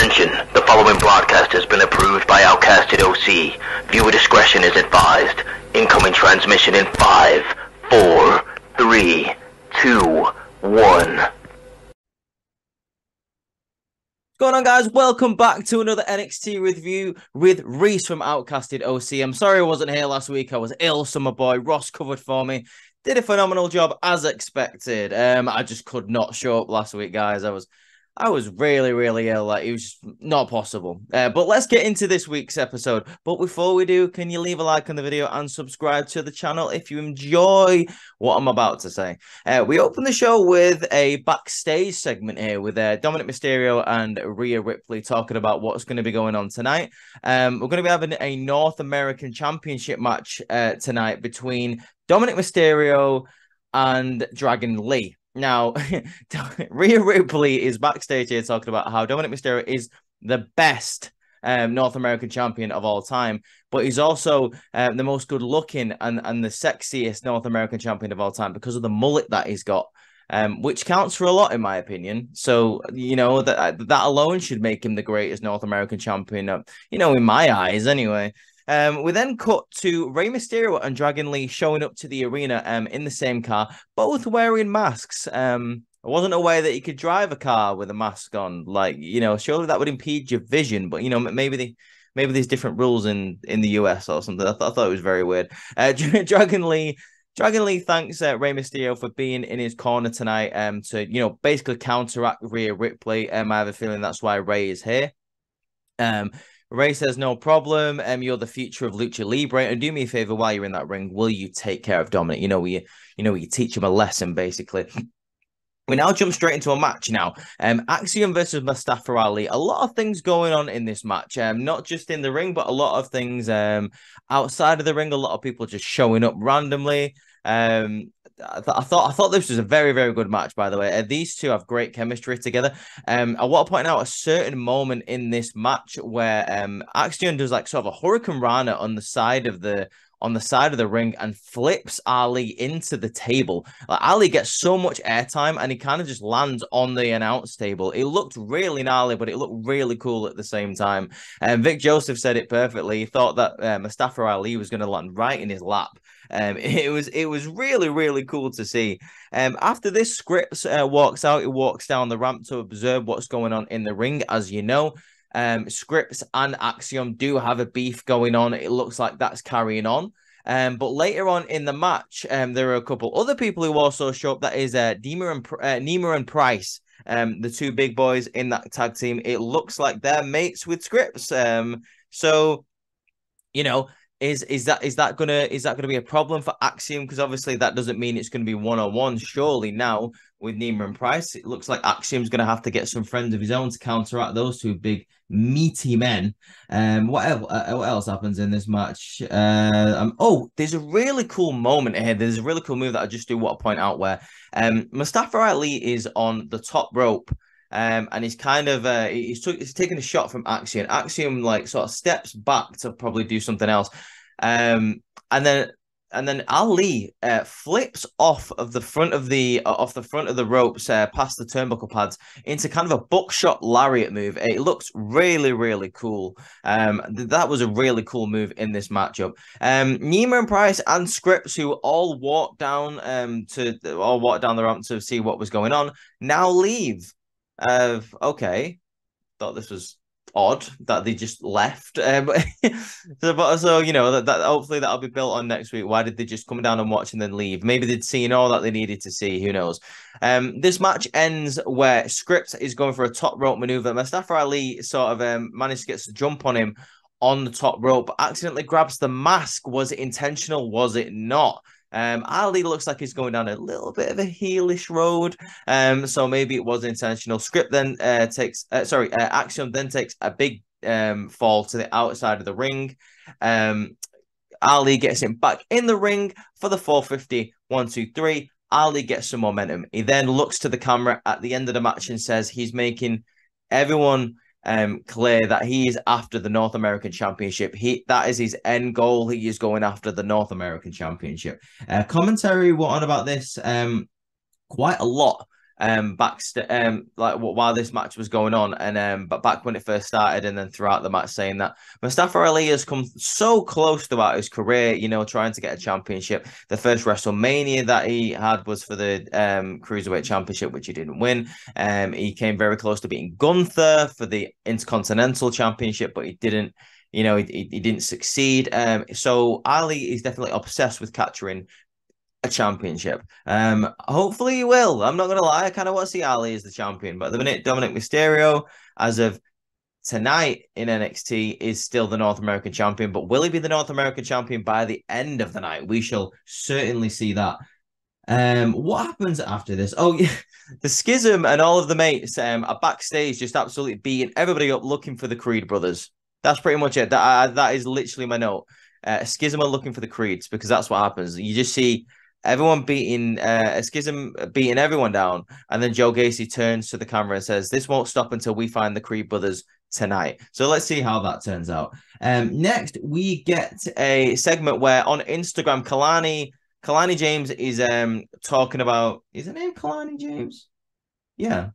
Attention, the following broadcast has been approved by Outcasted OC. Viewer discretion is advised. Incoming transmission in 5, 4, 3, 2, 1. What's going on, guys? Welcome back to another NXT review with Reese from Outcasted OC. I'm sorry I wasn't here last week. I was ill, so my boy Ross covered for me. Did a phenomenal job as expected. I just could not show up last week, guys. I was really ill. Like, it was just not possible. But let's get into this week's episode. But before we do, can you leave a like on the video and subscribe to the channel if you enjoy what I'm about to say? We open the show with a backstage segment here with Dominic Mysterio and RHEA Ripley talking about what's going to be going on tonight. We're going to be having a North American Championship match tonight between Dominic Mysterio and Dragon Lee. Now, RHEA Ripley is backstage here talking about how Dominic Mysterio is the best North American champion of all time, but he's also the most good-looking and the sexiest North American champion of all time because of the mullet that he's got, which counts for a lot, in my opinion. So, you know, that alone should make him the greatest North American champion, you know, in my eyes, anyway. We then cut to Rey Mysterio and Dragon Lee showing up to the arena in the same car, both wearing masks. I wasn't aware that you could drive a car with a mask on. Like, you know, surely that would impede your vision, but, you know, maybe there's different rules in the US or something. I thought it was very weird. Dragon Lee thanks Rey Mysterio for being in his corner tonight to, you know, basically counteract Rhea Ripley. I have a feeling that's why Rey is here. Rey says, no problem. You're the future of Lucha Libre. And do me a favor while you're in that ring. Will you take care of Dominic? You know, you teach him a lesson, basically. We now jump straight into a match now. Axiom versus Mustafa Ali. A lot of things going on in this match. Not just in the ring, but a lot of things outside of the ring. A lot of people just showing up randomly. I thought this was a very good match, by the way. These two have great chemistry together. I want to point out a certain moment in this match where Axiom does like sort of a Hurricane Rana on the side of the ring and flips Ali into the table. Like, Ali gets so much airtime and he kind of just lands on the announce table. It looked really gnarly, but it looked really cool at the same time. Vic Joseph said it perfectly. He thought that Mustafa Ali was going to land right in his lap. It was really cool to see. After this, Scripps walks out. He walks down the ramp to observe what's going on in the ring. As you know, Scripps and Axiom do have a beef going on. It looks like that's carrying on. But later on in the match, there are a couple other people who also show up. That is Nima and Price, the two big boys in that tag team. It looks like they're mates with Scripps. So, you know, is that gonna be a problem for Axiom? Because obviously that doesn't mean it's gonna be one-on-one. Surely now with Nima and Price, it looks like Axiom's gonna have to get some friends of his own to counteract those two big meaty men. What else happens in this match? Oh, there's a really cool moment here. There's a really cool move that I just do want to point out where Mustafa Ali is on the top rope. And he's kind of he's taking a shot from Axiom. Axiom like sort of steps back to probably do something else, and then Ali flips off the front of the ropes past the turnbuckle pads into kind of a buckshot lariat move. It looks really cool. That was a really cool move in this matchup. Nima and Price and Scripps, who all walked down the ramp to see what was going on, now leave. Okay, thought this was odd that they just left. So you know that hopefully that'll be built on next week. Why did they just come down and watch and then leave? Maybe they'd seen all that they needed to see. Who knows? This match ends where Scripps is going for a top rope maneuver. Mustafa Ali sort of managed to get a jump on him on the top rope, but accidentally grabs the mask. Was it intentional? Was it not? Ali looks like he's going down a little bit of a heelish road, so maybe it was intentional. Axiom then takes a big fall to the outside of the ring. Ali gets him back in the ring for the 450. 1, 2, 3. Ali gets some momentum. He then looks to the camera at the end of the match and says he's making everyone clear that he is after the North American Championship. That is his end goal. He is going after the North American Championship. Commentary were on about this quite a lot. while this match was going on, and but back when it first started, and then throughout the match, saying that Mustafa Ali has come so close throughout his career, trying to get a championship. The first WrestleMania that he had was for the Cruiserweight Championship, which he didn't win. He came very close to beating Gunther for the Intercontinental Championship, but he didn't. He didn't succeed. So Ali is definitely obsessed with capturing a championship. Hopefully he will. I'm not gonna lie, I kind of want to see Ali as the champion, but at the minute, Dominic Mysterio, as of tonight in NXT, is still the North American champion. But will he be the North American champion by the end of the night? We shall certainly see that. What happens after this? Oh yeah, the Schism and all of the mates are backstage, just absolutely beating everybody up, looking for the Creed brothers. That's pretty much it. That is literally my note. Schism are looking for the Creeds, because that's what happens. You just see everyone beating Schism beating everyone down, and then Joe Gacy turns to the camera and says, "This won't stop until we find the Creed brothers tonight." So let's see how that turns out. Next, we get a segment where on Instagram, Kalani James is talking about, is her name Kalani James? Yeah.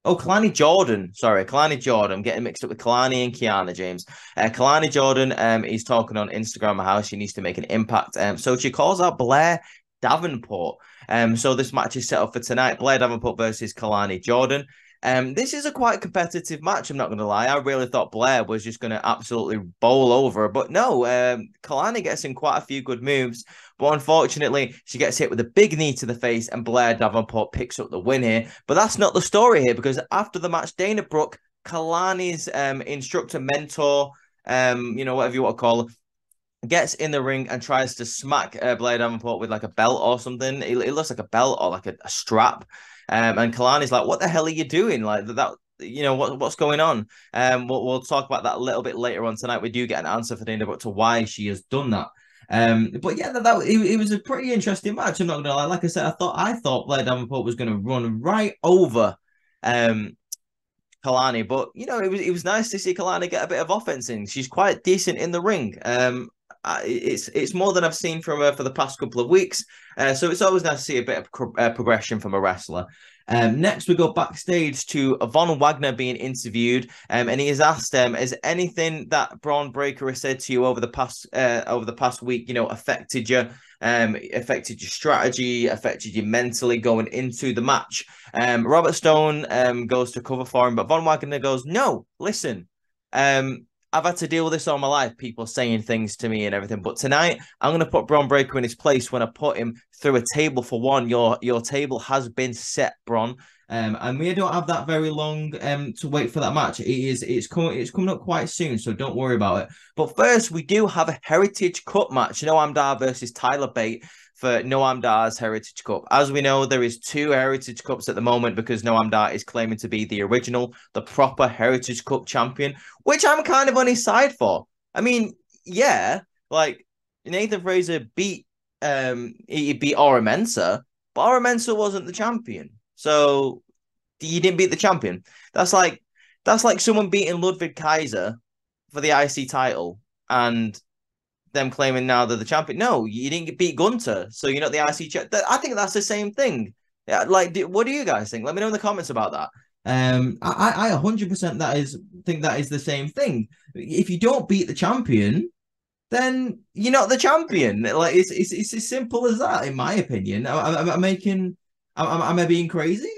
Oh, Kalani Jordan. Sorry, Kalani Jordan. I'm getting mixed up with Kalani and Kiana James. Kalani Jordan is talking on Instagram how she needs to make an impact. So she calls out Blair Davenport. So this match is set up for tonight. Blair Davenport versus Kalani Jordan. This is a quite competitive match, I'm not going to lie. I really thought Blair was just going to absolutely bowl over her. But no, Kalani gets in quite a few good moves. But unfortunately, she gets hit with a big knee to the face, and Blair Davenport picks up the win here. But that's not the story here, because after the match, Dana Brooke, Kalani's instructor, mentor, whatever you want to call her, gets in the ring and tries to smack Blair Davenport with like a belt or something. It looks like a belt or like a strap. And Kalani's like, "What the hell are you doing? Like that, what's going on?" We'll talk about that a little bit later on tonight. We do get an answer for Dana Brooke to why she has done that. But yeah, it was a pretty interesting match. I'm not gonna lie. Like I said, I thought Blair Davenport was gonna run right over Kalani, but it was nice to see Kalani get a bit of offense in. She's quite decent in the ring. It's more than I've seen from her for the past couple of weeks. So it's always nice to see a bit of progression from a wrestler. Next, we go backstage to Von Wagner being interviewed, and he is asked, "Has anything that Bron Breaker has said to you over the past week, affected you, affected your strategy, affected you mentally going into the match?" Robert Stone goes to cover for him, but Von Wagner goes, "No, listen, I've had to deal with this all my life, people saying things to me and everything. But tonight, I'm going to put Bron Breaker in his place when I put him through a table for one. Your table has been set, Bron. And we don't have that very long to wait for that match. It's coming up quite soon, so don't worry about it. But first, we do have a Heritage Cup match. Noam Dar versus Tyler Bate for Noam Dar's Heritage Cup. As we know, there is 2 Heritage Cups at the moment, because Noam Dar is claiming to be the original, the proper Heritage Cup champion, which I'm kind of on his side for. I mean, yeah, like Nathan Fraser beat Ora Mensah, but Ora Mensah wasn't the champion. So you didn't beat the champion. That's like someone beating Ludwig Kaiser for the IC title and them claiming now they're the champion. No, you didn't beat Gunther, so you're not the IC champion. I think that's the same thing. Yeah, like, what do you guys think? Let me know in the comments about that. I 100% think that is the same thing. If you don't beat the champion, then you're not the champion. Like, it's as simple as that, in my opinion. Am I being crazy?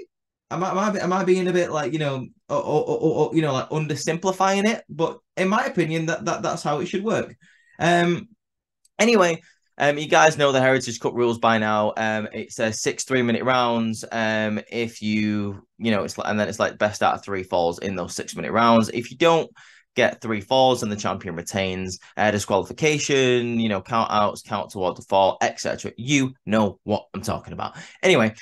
Am I being a bit like, like undersimplifying it? But in my opinion, that's how it should work. Anyway, you guys know the Heritage Cup rules by now. It's 6 3-minute rounds. If it's like best out of 3 falls in those 6-minute rounds. If you don't get 3 falls, and the champion retains, disqualification, count outs, count toward the fall, etc. You know what I'm talking about. Anyway,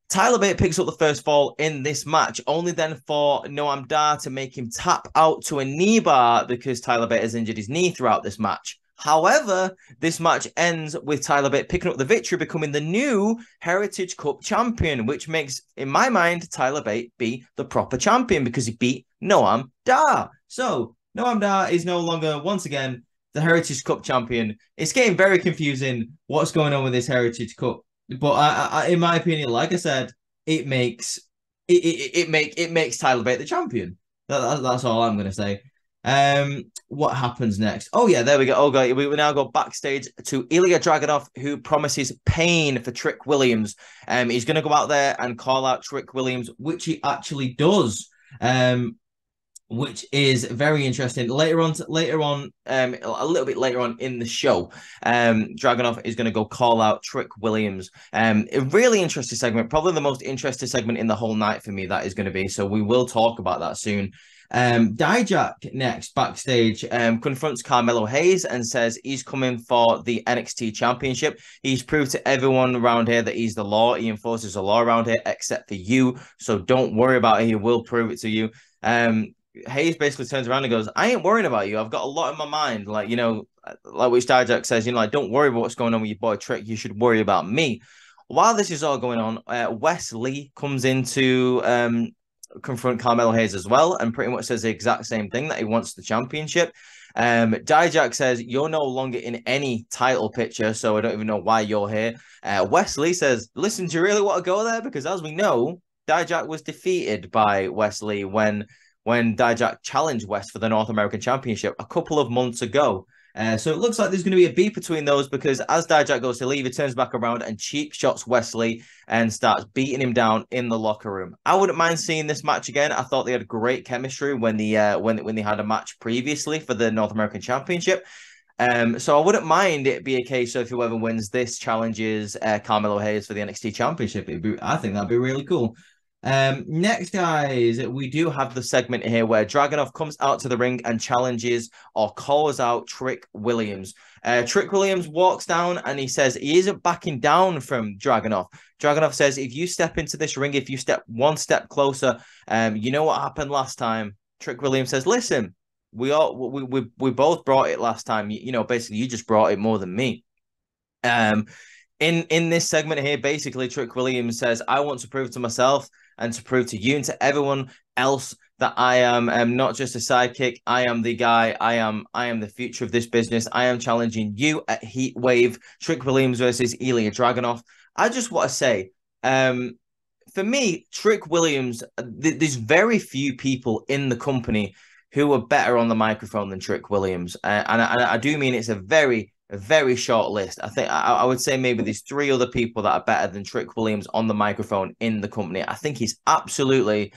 Tyler Bate picks up the first fall in this match, only then for Noam Dar to make him tap out to a knee bar, because Tyler Bate has injured his knee throughout this match. However, this match ends with Tyler Bate picking up the victory, becoming the new Heritage Cup champion, which makes, in my mind, Tyler Bate be the proper champion, because he beat Noam Dar. So Noam Dar is no longer, once again, the Heritage Cup champion. It's getting very confusing what's going on with this Heritage Cup. But in my opinion, like I said, it makes it makes Tyler Bate the champion. That's all I'm gonna say. What happens next? Oh yeah, there we go. Oh god, we now go backstage to Ilya Dragunov, who promises pain for Trick Williams. He's gonna go out there and call out Trick Williams, which he actually does. Which is very interesting. Later on, a little bit later on in the show, Dragunov is going to go call out Trick Williams. A really interesting segment, probably the most interesting segment in the whole night for me. That is going to be. So we will talk about that soon. Dijak next backstage confronts Carmelo Hayes and says he's coming for the NXT Championship. He's proved to everyone around here that he's the law. He enforces the law around here, except for you. So don't worry about it. He will prove it to you. Hayes basically turns around and goes, I ain't worrying about you. I've got a lot in my mind. Like, like which Dijak says, like, don't worry about what's going on with your boy Trick. You should worry about me. While this is all going on, Wes Lee comes in to confront Carmelo Hayes as well and pretty much says the exact same thing, that he wants the championship. Dijak says, you're no longer in any title picture, so I don't even know why you're here. Wes Lee says, listen, do you really want to go there? Because as we know, Dijak was defeated by Wes Lee when Dijak challenged West for the North American Championship a couple of months ago. So it looks like there's going to be a beef between those, because as Dijak goes to leave, he turns back around and cheap shots Wesley and starts beating him down in the locker room. I wouldn't mind seeing this match again. I thought they had great chemistry when they had a match previously for the North American Championship. So I wouldn't mind it be a case of whoever wins this challenges Carmelo Hayes for the NXT Championship. I think that'd be really cool. Next, guys, we do have the segment here where Dragunov comes out to the ring and challenges or calls out Trick Williams. Trick Williams walks down and he says he isn't backing down from Dragunov. Dragunov says, if you step into this ring, if you step one step closer, you know what happened last time. Trick Williams says, listen, we both brought it last time. Basically, you just brought it more than me. In this segment here, basically, Trick Williams says, I want to prove to myself and to prove to you and to everyone else that I am not just a sidekick. I am the guy. I am the future of this business. I am challenging you at Heat Wave. Trick Williams versus Ilya Dragunov. I just want to say, for me, Trick Williams, there's very few people in the company who are better on the microphone than Trick Williams. And I do mean it's a very short list. I think I would say maybe there's 3 other people that are better than Trick Williams on the microphone in the company. I think he's absolutely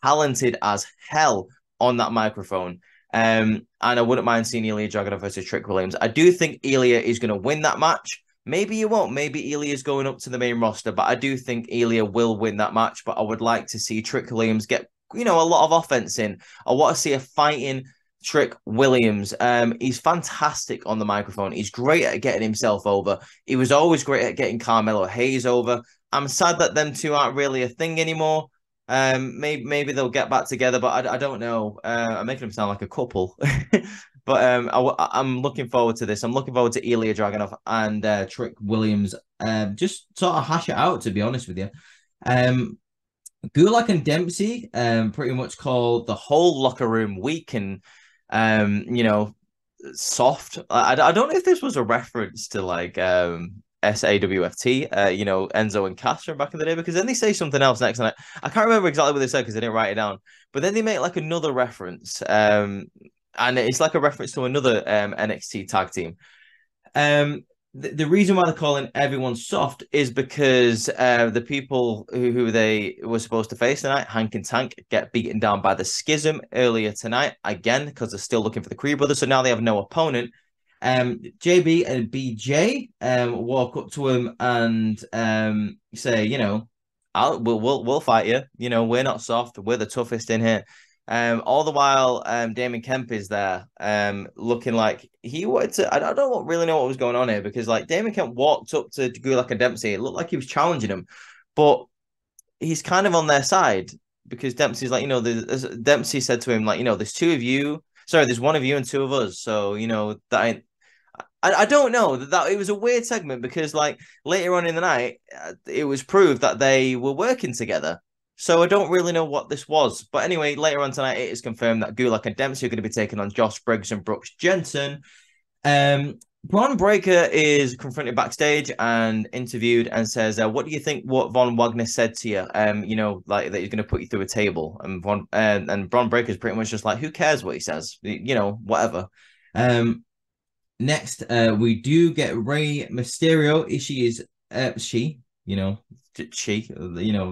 talented as hell on that microphone. And I wouldn't mind seeing Ilya Dragunov versus Trick Williams. I do think Ilya is going to win that match. Maybe he won't. Maybe Ilya's going up to the main roster, but I do think Ilya will win that match. But I would like to see Trick Williams get, a lot of offense in. I want to see a fighting Trick Williams. He's fantastic on the microphone. He's great at getting himself over. He was always great at getting Carmelo Hayes over. I'm sad that them two aren't really a thing anymore. Maybe they'll get back together, but I don't know. I'm making them sound like a couple. But I'm looking forward to this. I'm looking forward to Ilya Dragunov and Trick Williams. Just sort of hash it out, to be honest with you. Gulak and Dempsey pretty much called the whole locker room weak and soft. I don't know if this was a reference to like SAWFT, Enzo and Cass from back in the day, because then they say something else next, and I can't remember exactly what they said because I didn't write it down. But then they make like another reference, and it's like a reference to another NXT tag team. The reason why they're calling everyone soft is because the people who they were supposed to face tonight, Hank and Tank, get beaten down by the Skism earlier tonight, again, because they're still looking for the Creed brothers, so now they have no opponent. JB and BJ walk up to him and say, we'll fight you. We're not soft. We're the toughest in here. All the while, Damon Kemp is there, looking like he wanted to. I don't really know what was going on here, because like Damon Kemp walked up to Gulak and Dempsey. It looked like he was challenging him, but he's kind of on their side, because Dempsey's like, Dempsey said to him, like, there's 2 of you. Sorry, there's 1 of you and 2 of us. So that ain't. I don't know that it was a weird segment, because like later on in the night, it was proved that they were working together. So I don't really know what this was. But anyway, later on tonight, it is confirmed that Gulak and Dempsey are going to be taking on Josh Briggs and Brooks Jensen. Bron Breaker is confronted backstage and interviewed and says, "What do you think? What Von Wagner said to you? Like that he's going to put you through a table." And Bron Breaker is pretty much just like, "Who cares what he says? Whatever." Next, we do get Rey Mysterio.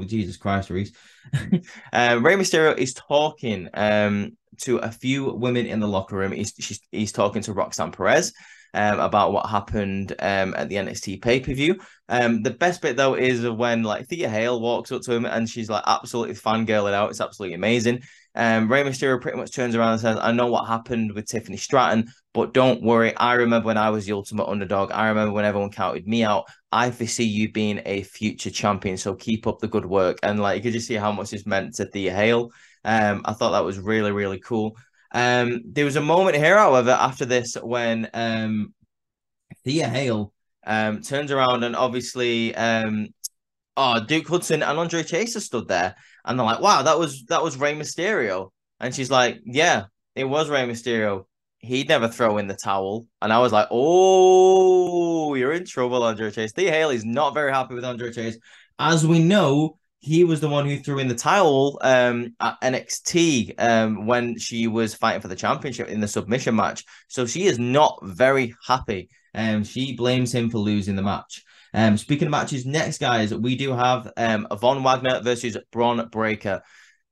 Jesus Christ, Reese. Rey Mysterio is talking to a few women in the locker room. He's talking to Roxanne Perez about what happened at the NXT pay-per-view. The best bit though is when like Thea Hale walks up to him and she's like absolutely fangirling out. It's absolutely amazing. Rey Mysterio pretty much turns around and says, "I know what happened with Tiffany Stratton, but don't worry. I remember when I was the ultimate underdog. I remember when everyone counted me out. I foresee you being a future champion, so keep up the good work." And like you could just see how much this meant to Thea Hale. I thought that was really, really cool. There was a moment here, however, after this when Thea Hale turns around and obviously Duke Hudson and Andre Chaser stood there and they're like, "Wow, that was Rey Mysterio." And she's like, "Yeah, it was Rey Mysterio. He'd never throw in the towel." And I was like, "Oh, you're in trouble, Andre Chase." Thea Hale is not very happy with Andre Chase. As we know, he was the one who threw in the towel at NXT when she was fighting for the championship in the submission match. So she is not very happy. She blames him for losing the match. Speaking of matches, next, guys, we do have Von Wagner versus Bron Breaker.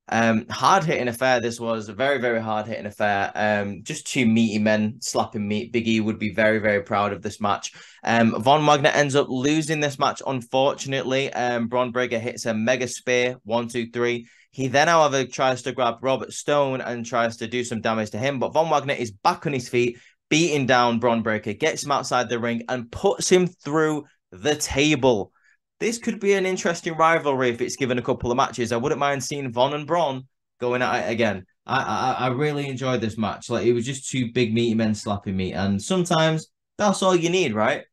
Hard-hitting affair. This was a very, very hard-hitting affair. Just two meaty men slapping meat. Big E would be very, very proud of this match. Von Wagner ends up losing this match, unfortunately. Bron Breaker hits a mega spear, 1, 2, 3. He then, however, tries to grab Robert Stone and tries to do some damage to him, but Von Wagner is back on his feet, beating down Bron Breaker, gets him outside the ring, and puts him through the table. This could be an interesting rivalry if it's given a couple of matches. I wouldn't mind seeing Von and Bron going at it again. I really enjoyed this match. Like, it was just two big meaty men slapping me, and sometimes that's all you need, right?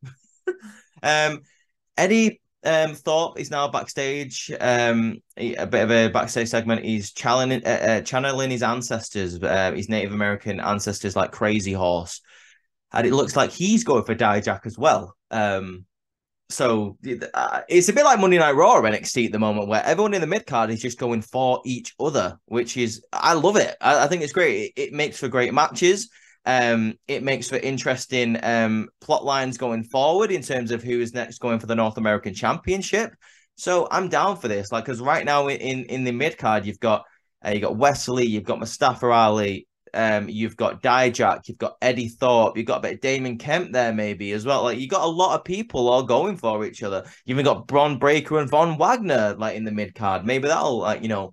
Eddie Thorpe is now backstage. A bit of a backstage segment. He's channeling his ancestors, his Native American ancestors, like Crazy Horse, and it looks like he's going for Dijak as well. So it's a bit like Monday Night Raw or NXT at the moment, where everyone in the mid card is just going for each other, which is, I love it. I think it's great. It makes for great matches. It makes for interesting plot lines going forward in terms of who is next going for the North American Championship. So I'm down for this, like, because right now in the mid card you've got Wesley, you've got Mustafa Ali. You've got Dijak, you've got Eddie Thorpe, you've got a bit of Damon Kemp there maybe as well. Like, you got a lot of people all going for each other. You've even got Bron Breaker and Von Wagner like in the mid card. Maybe that'll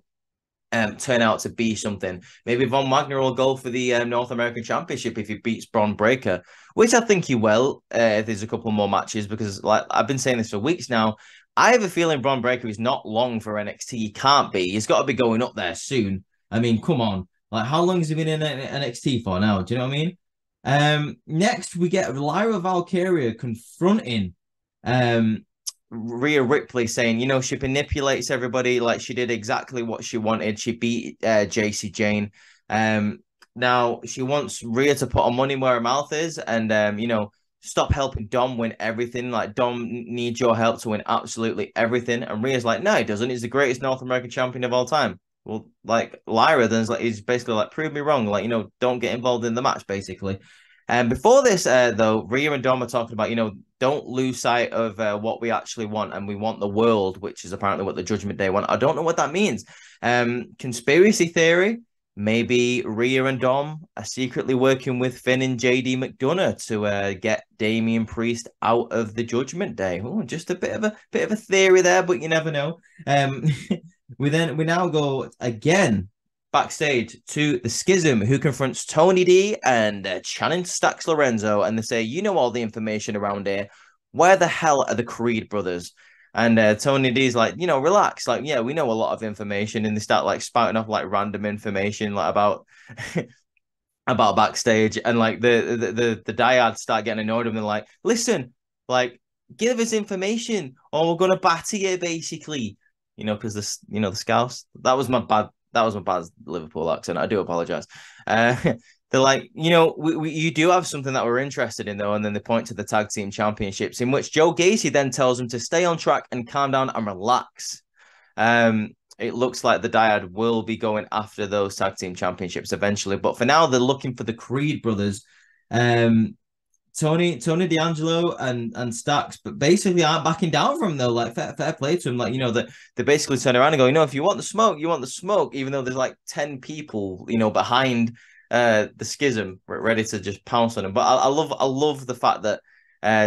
turn out to be something. Maybe Von Wagner will go for the North American Championship if he beats Bron Breaker, which I think he will if there's a couple more matches, because like I've been saying this for weeks now. I have a feeling Bron Breaker is not long for NXT. He can't be. He's got to be going up there soon. I mean, come on. Like, how long has he been in NXT for now? Do you know what I mean? Next, we get Lyra Valkyria confronting Rhea Ripley, saying, she manipulates everybody. Like, she did exactly what she wanted. She beat JC Jane. Now, she wants Rhea to put her money where her mouth is and, stop helping Dom win everything. Like, Dom needs your help to win absolutely everything. And Rhea's like, no, he doesn't. He's the greatest North American champion of all time. Well, like, Lyra then is basically like, prove me wrong. Like, don't get involved in the match, basically. And before this, though, Rhea and Dom are talking about, don't lose sight of what we actually want. And we want the world, which is apparently what the Judgment Day want. I don't know what that means. Conspiracy theory. Maybe Rhea and Dom are secretly working with Finn and JD McDonough to get Damian Priest out of the Judgment Day. Oh, just a bit of a theory there, but you never know. We now go again backstage to the Schism, who confronts Tony D and Channing Stacks Lorenzo, and they say, all the information around here. Where the hell are the Creed brothers? And Tony D's like, relax. Like, yeah, we know a lot of information, and they start like spouting off like random information like about about backstage, and like the diehards start getting annoyed and they're like, listen, like, give us information or we're gonna batter you, basically. Because the Scouse. That was my bad Liverpool accent. I do apologize. they're like, you do have something that we're interested in, though. And then they point to the tag team championships, in which Joe Gacy then tells them to stay on track and calm down and relax. It looks like the Dyad will be going after those tag team championships eventually. But for now, they're looking for the Creed brothers. Tony D'Angelo and Stacks, but basically aren't backing down from them, though. Like, fair play to them. Like, they basically turn around and go, if you want the smoke, you want the smoke, even though there's like 10 people, behind the Schism ready to just pounce on them. But I love the fact that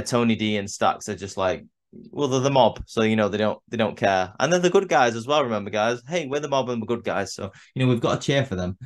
Tony D and Stacks are just like, well, they're the mob, so they don't care. And they're the good guys as well, remember, guys. Hey, we're the mob and we're good guys, so we've got to cheer for them.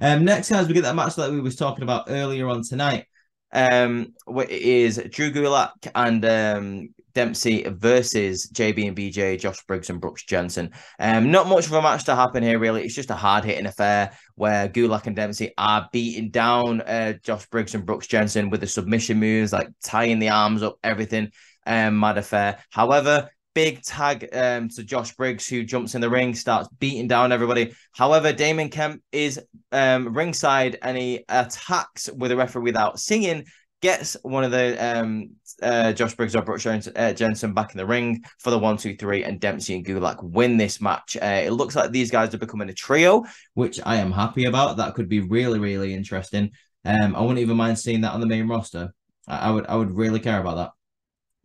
Next, guys, we get that match that we was talking about earlier on tonight. It is Drew Gulak and Dempsey versus JB and BJ, Josh Briggs and Brooks Jensen. Not much of a match to happen here, really. It's just a hard-hitting affair where Gulak and Dempsey are beating down Josh Briggs and Brooks Jensen with the submission moves, like tying the arms up, everything. Mad affair. However, big tag to Josh Briggs, who jumps in the ring, starts beating down everybody. However, Damon Kemp is ringside and he attacks with a referee without singing, gets one of the Josh Briggs or Brooks Jensen back in the ring for the 1, 2, 3, and Dempsey and Gulak win this match. It looks like these guys are becoming a trio, which I am happy about. That could be really, really interesting. I wouldn't even mind seeing that on the main roster. I would really care about that.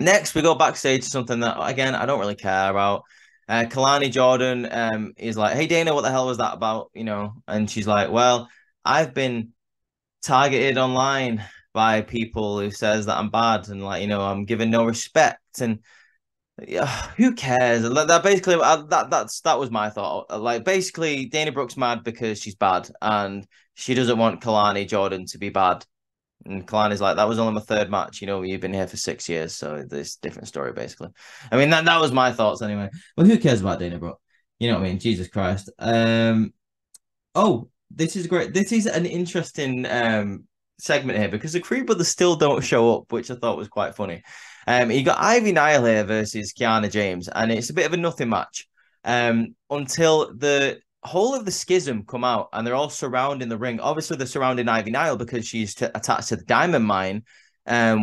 Next, we go backstage to something that, again, I don't really care about. Kalani Jordan is like, hey, Dana, what the hell was that about? And she's like, well, I've been targeted online by people who says that I'm bad and, like, I'm given no respect. And who cares? That basically, that was my thought. Like, basically, Dana Brooke's mad because she's bad and she doesn't want Kalani Jordan to be bad. And Kalani's like, that was only my third match. You've been here for 6 years, so this different story, basically. I mean, that was my thoughts anyway. Well, who cares about Dana Brooke? You know what I mean? Jesus Christ. Oh, this is great. This is an interesting segment here because the Creed brothers still don't show up, which I thought was quite funny. You got Ivy Nile here versus Kiana James, and it's a bit of a nothing match until the whole of the Schism come out and they're all surrounding the ring. Obviously, they're surrounding Ivy Nile because she's attached to the Diamond Mine,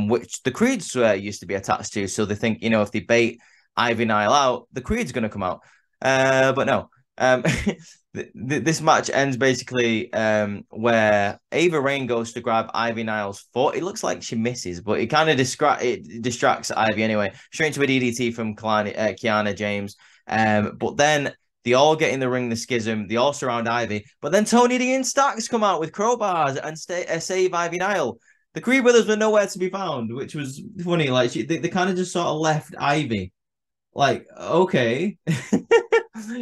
which the Creeds used to be attached to. So they think, if they bait Ivy Nile out, the Creed's going to come out. But no. This match ends basically where Ava Raine goes to grab Ivy Nile's foot. It looks like she misses, but it kind of distracts Ivy anyway. Straight to a DDT from Kiana James. But then they all get in the ring, the Schism. They all surround Ivy. But then Tony D and Stacks come out with crowbars and save Ivy Nile. The Creed brothers were nowhere to be found, which was funny. Like, they kind of just sort of left Ivy. Like, okay.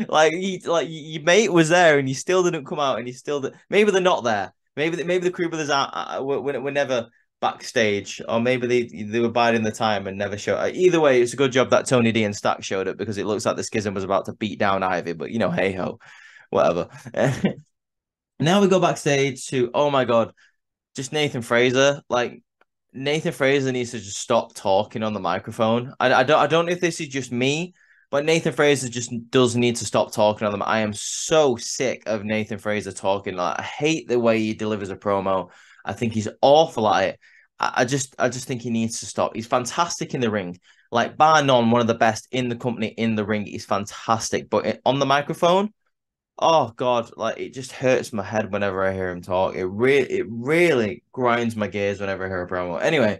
like, your mate was there and you still didn't come out and you still... Maybe they're not there. Maybe the Creed brothers were never backstage, or maybe they were biding the time and never showed. Either way, it's a good job that Tony D and Stack showed up because it looks like the Schism was about to beat down Ivy, but hey ho, whatever. Now we go backstage to, oh my god, just Nathan Fraser. Like, Nathan Fraser needs to just stop talking on the microphone. I don't know if this is just me, but Nathan Fraser just does need to stop talking on them. I am so sick of Nathan Fraser talking. Like, I hate the way he delivers a promo. I think he's awful at it. I just think he needs to stop. He's fantastic in the ring. Like, bar none, one of the best in the company in the ring. He's fantastic. But on the microphone, oh, God, like, it just hurts my head whenever I hear him talk. It really grinds my gears whenever I hear a promo. Anyway,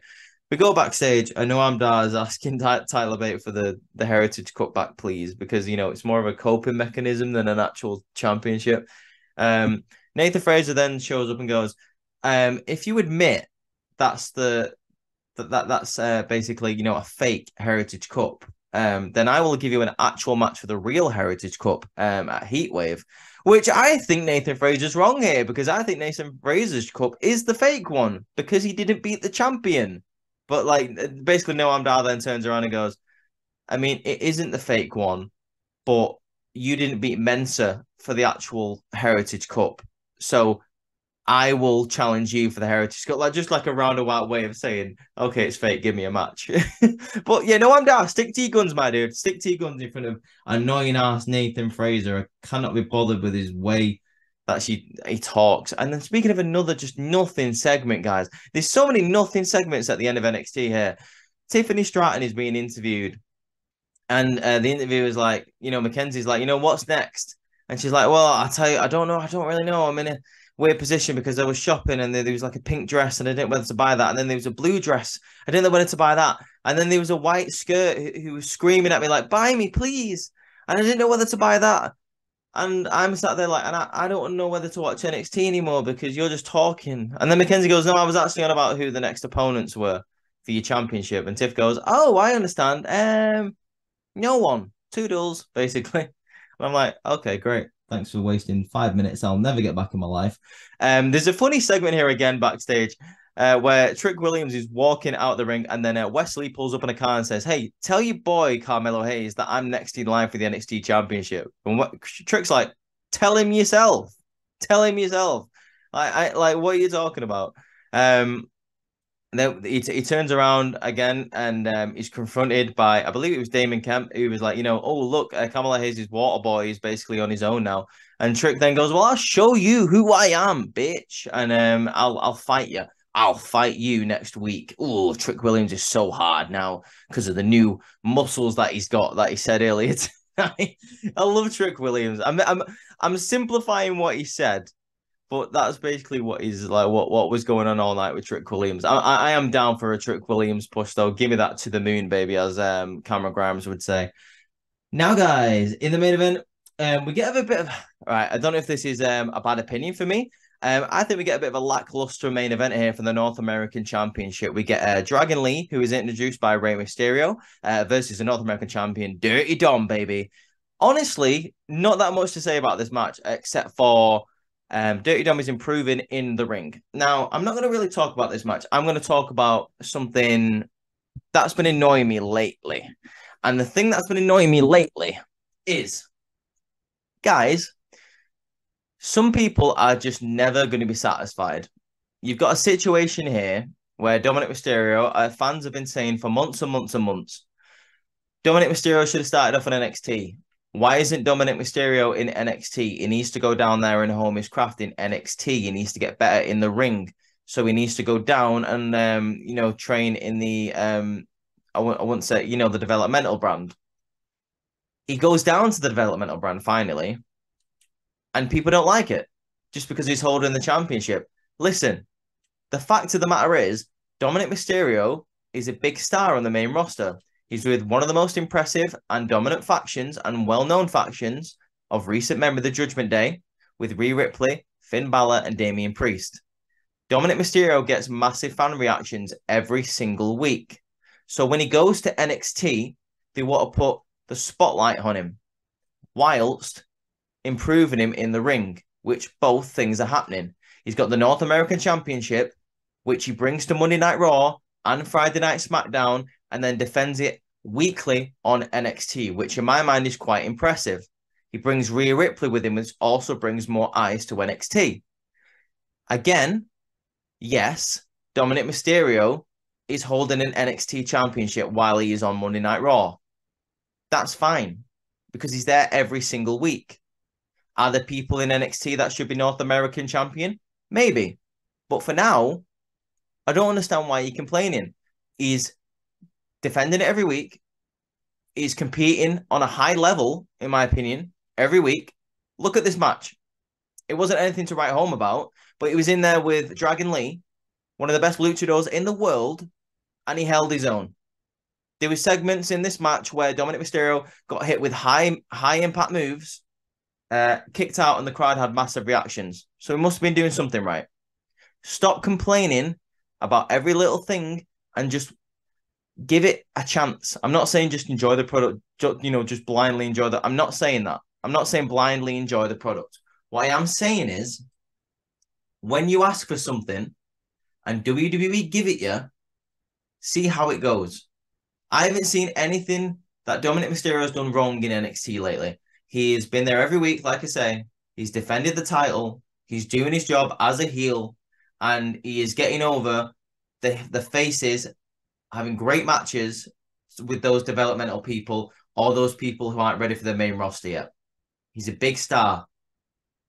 we go backstage. I know I'm Daz asking Tyler Bate for the Heritage Cup back, please, because, it's more of a coping mechanism than an actual championship. Nathan Fraser then shows up and goes, if you admit that's basically, a fake Heritage Cup, then I will give you an actual match for the real Heritage Cup at Heatwave, which I think Nathan Fraser's wrong here, because I think Nathan Fraser's Cup is the fake one because he didn't beat the champion. But, like, basically Noam Dar then turns around and goes, I mean, it isn't the fake one, but you didn't beat Mensa for the actual Heritage Cup. So I will challenge you for the Heritage Cup. Just like a roundabout way of saying, okay, it's fake, give me a match. But yeah, Noam Dar, stick to your guns, my dude. Stick to your guns in front of annoying ass Nathan Fraser. I cannot be bothered with his way. that he talks. And then speaking of another just nothing segment, guys, there's so many nothing segments at the end of NXT here. Tiffany Stratton is being interviewed, and the interviewer is like, Mackenzie's like, what's next? And she's like, well, I'll tell you, I don't know. I don't really know. I'm in a weird position because I was shopping and there was like a pink dress and I didn't know whether to buy that. And then there was a blue dress. I didn't know whether to buy that. And then there was a white skirt who was screaming at me like, buy me, please. And I didn't know whether to buy that. And I'm sat there like, and I don't know whether to watch NXT anymore because you're just talking. And then Mackenzie goes, no, I was actually on about who the next opponents were for your championship. And Tiff goes, oh, I understand. No one. Toodles, basically. And I'm like, okay, great. Thanks for wasting 5 minutes. I'll never get back in my life. There's a funny segment here again backstage where Trick Williams is walking out the ring and then Wesley pulls up in a car and says, hey, tell your boy Carmelo Hayes that I'm next in line for the NXT Championship. And Trick's like, tell him yourself. Tell him yourself. Like, what are you talking about? Then he turns around again and he's confronted by, I believe it was Damon Kemp, who was like, oh, look, Kamala Hayes' water boy is basically on his own now. And Trick then goes, well, I'll show you who I am, bitch. And I'll fight you. I'll fight you next week. Oh, Trick Williams is so hard now because of the new muscles that he's got that he said earlier tonight. I love Trick Williams. I'm simplifying what he said, but that's basically what he's like. What was going on all night with Trick Williams? I am down for a Trick Williams push though. Give me that to the moon, baby, as Cameron Grimes would say. Now, guys, in the main event, we get a bit of. All right, I don't know if this is a bad opinion for me. I think we get a bit of a lackluster main event here for the North American Championship. We get Dragon Lee, who is introduced by Rey Mysterio, versus the North American Champion, Dirty Dom, baby. Honestly, not that much to say about this match, except for Dirty Dom is improving in the ring. Now, I'm not going to really talk about this match. I'm going to talk about something that's been annoying me lately. And the thing that's been annoying me lately is, guys, some people are just never going to be satisfied. You've got a situation here where Dominic Mysterio, fans have been saying for months and months and months, Dominic Mysterio should have started off in NXT. Why isn't Dominic Mysterio in NXT? He needs to go down there and hone his craft in NXT. He needs to get better in the ring. So he needs to go down and, train in the, I wouldn't say, the developmental brand. He goes down to the developmental brand finally, and people don't like it just because he's holding the championship. Listen, the fact of the matter is, Dominic Mysterio is a big star on the main roster. He's with one of the most impressive and dominant factions and well-known factions of recent memory, the Judgment Day, with Rhea Ripley, Finn Balor, and Damian Priest. Dominic Mysterio gets massive fan reactions every single week. So when he goes to NXT, they want to put the spotlight on him, whilst improving him in the ring, which both things are happening. He's got the North American Championship, which he brings to Monday Night Raw and Friday Night SmackDown, and then defends it weekly on NXT, which in my mind is quite impressive. He brings Rhea Ripley with him, which also brings more eyes to NXT. Again, yes, Dominic Mysterio is holding an NXT championship while he is on Monday Night Raw. That's fine, because he's there every single week. Are there people in NXT that should be North American champion? Maybe. But for now, I don't understand why you're complaining. He's defending it every week. He's competing on a high level, in my opinion, every week. Look at this match. It wasn't anything to write home about, but he was in there with Dragon Lee, one of the best luchadors in the world, and he held his own. There were segments in this match where Dominic Mysterio got hit with high impact moves, kicked out, and the crowd had massive reactions. So he must have been doing something right. Stop complaining about every little thing and just give it a chance. I'm not saying just enjoy the product, just blindly enjoy that. I'm not saying that. I'm not saying blindly enjoy the product. What I am saying is, when you ask for something and WWE give it you, see how it goes. I haven't seen anything that Dominic Mysterio has done wrong in NXT lately. He's been there every week, like I say. He's defended the title. He's doing his job as a heel. And he is getting over the faces, having great matches with those developmental people, or those people who aren't ready for the main roster yet. He's a big star.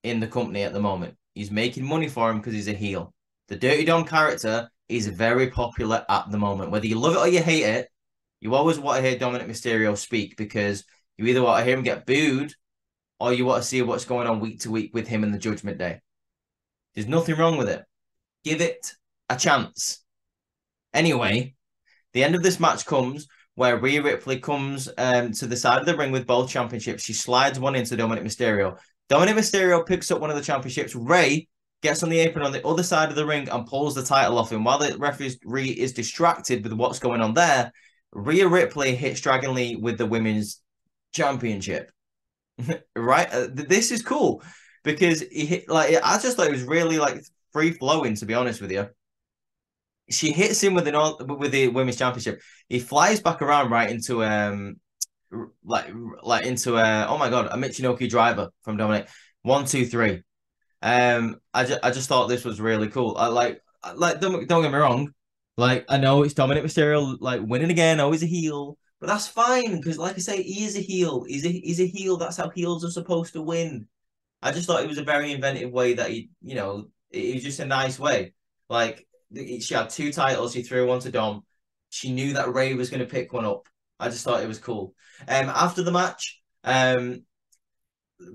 in the company at the moment. He's making money for him because he's a heel. The Dirty Dom character is very popular at the moment. Whether you love it or you hate it, you always want to hear Dominic Mysterio speak because you either want to hear him get booed or you want to see what's going on week to week with him in the Judgment Day. There's nothing wrong with it. Give it a chance. Anyway, the end of this match comes where Rhea Ripley comes to the side of the ring with both championships. She slides one into Dominic Mysterio. Dominic Mysterio picks up one of the championships. Rey gets on the apron on the other side of the ring and pulls the title off him. While the referee is distracted with what's going on there, Rhea Ripley hits Dragon Lee with the women's championship. Right? This is cool because he hit, like, I just thought it was really like free flowing, to be honest with you. She hits him with the women's championship. He flies back around right into into oh my god, a Michinoku driver from Dominic. 1, 2, 3. I just thought this was really cool. Don't get me wrong. Like, I know it's Dominic Mysterio like winning again, always a heel, but that's fine because, like I say, he is a heel. He's a heel. That's how heels are supposed to win. I just thought it was a very inventive way that it was just a nice way. Like, she had 2 titles. She threw one to Dom. She knew that Rey was going to pick one up. I just thought it was cool. After the match,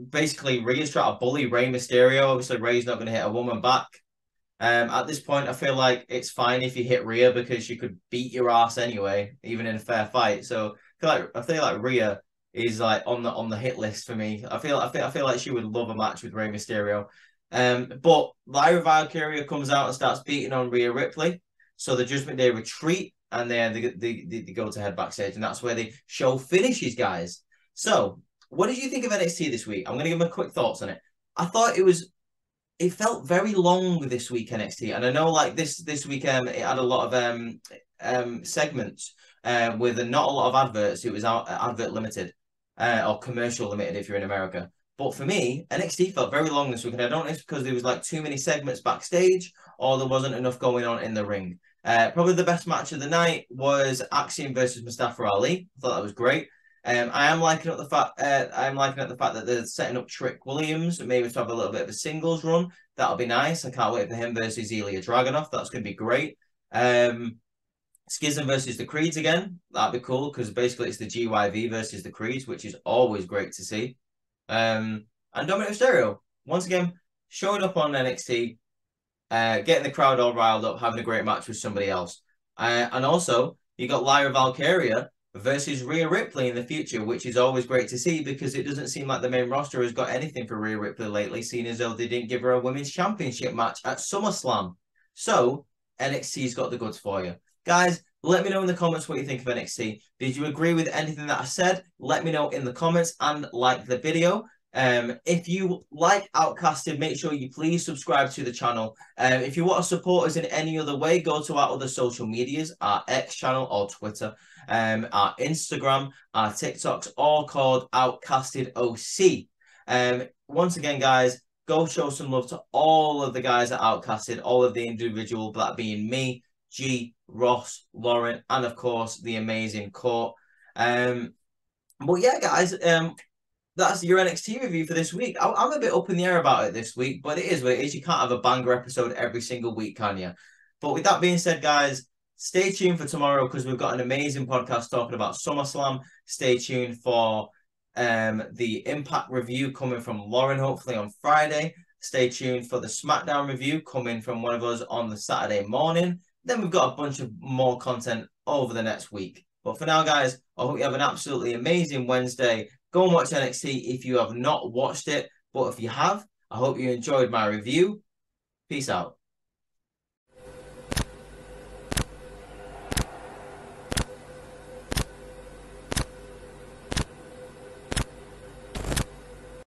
basically Rhea's trying to bully Rey Mysterio. Obviously, Rey's not going to hit a woman back. At this point, I feel like it's fine if you hit Rhea because she could beat your ass anyway, even in a fair fight. So I feel like Rhea is like on the hit list for me. I feel like she would love a match with Rey Mysterio. But Lyra Valkyria comes out and starts beating on Rhea Ripley. So the Judgment Day retreat and then they go to head backstage, and that's where the show finishes, guys. So what did you think of NXT this week? I'm going to give my quick thoughts on it. I thought it felt very long this week, NXT. And I know like this week it had a lot of segments with not a lot of adverts. It was advert limited or commercial limited if you're in America. But for me, NXT felt very long this week. And I don't know if it's because there was like too many segments backstage or there wasn't enough going on in the ring. Probably the best match of the night was Axiom versus Mustafa Ali. I thought that was great. I am liking up the fact that they're setting up Trick Williams, maybe to have a little bit of a singles run. That'll be nice. I can't wait for him versus Ilya Dragunov. That's going to be great. Schism versus the Creeds again. That'd be cool because basically it's the GYV versus the Creeds, which is always great to see. And Dominic Mysterio once again showing up on NXT, getting the crowd all riled up, having a great match with somebody else. And also you got Lyra Valkyria versus Rhea Ripley in the future, which is always great to see because it doesn't seem like the main roster has got anything for Rhea Ripley lately, seeing as though they didn't give her a women's championship match at SummerSlam. So NXT's got the goods for you. Guys, let me know in the comments what you think of NXT. Did you agree with anything that I said? Let me know in the comments and like the video. If you like Outcasted, make sure you please subscribe to the channel. If you want to support us in any other way, go to our other social medias, our X channel or Twitter, our Instagram, our TikToks, all called Outcasted OC. Once again, guys, go show some love to all of the guys at Outcasted, all of the individual, that being me, G, Ross, Lauren, and of course the amazing Court. But yeah, guys, that's your NXT review for this week. I'm a bit up in the air about it this week, but it is what it is. You can't have a banger episode every single week, can you? But with that being said, guys, stay tuned for tomorrow because we've got an amazing podcast talking about SummerSlam. Stay tuned for the Impact review coming from Lauren, hopefully on Friday. Stay tuned for the SmackDown review coming from one of us on the Saturday morning. Then we've got a bunch of more content over the next week. But for now, guys, I hope you have an absolutely amazing Wednesday. Go and watch NXT if you have not watched it. But if you have, I hope you enjoyed my review. Peace out.